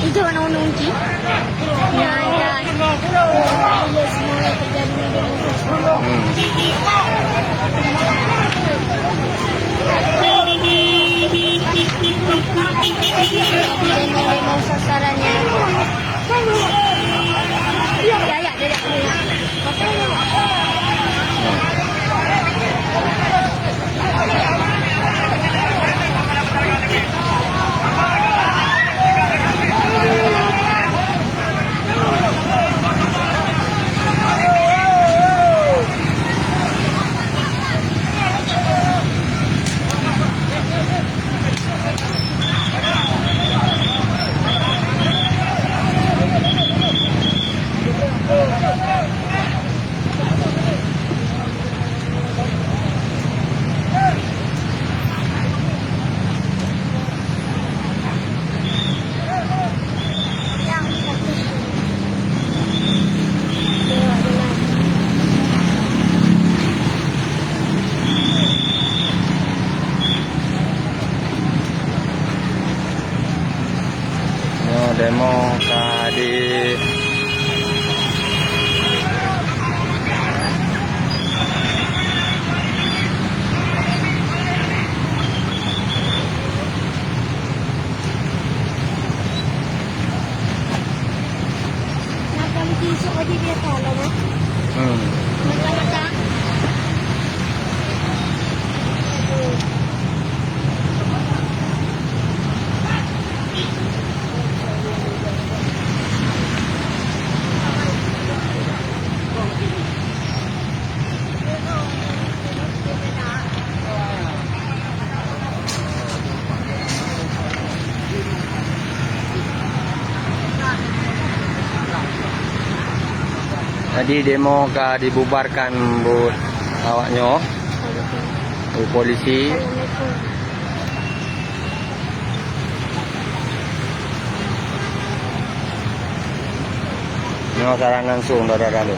Itu warna ungu. Ya, ya. Semua demo sasarannya. Ya, ya, ya. Demo tadi demo ka dibubarkan bu awaknya bu polisi. Nyo saran langsung saudara lu.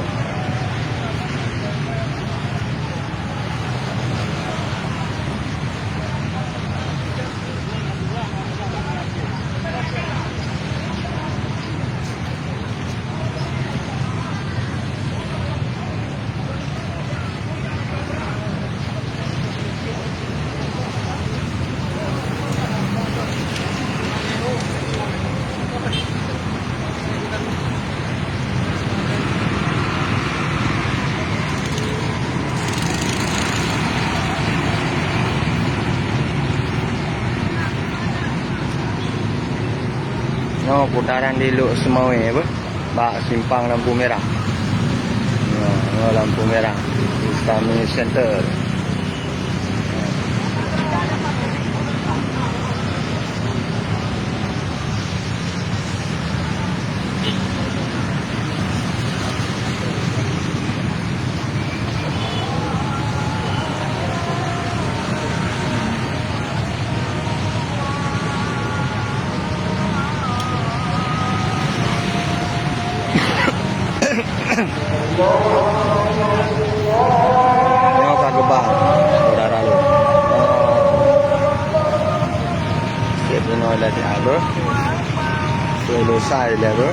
No, putaran di Luk Semawe apa? Bak simpang lampu merah. No, lampu merah. Islamic Center. Tengok kat gebang saudara lu. Dia punya latih apa? Selesai dah tu.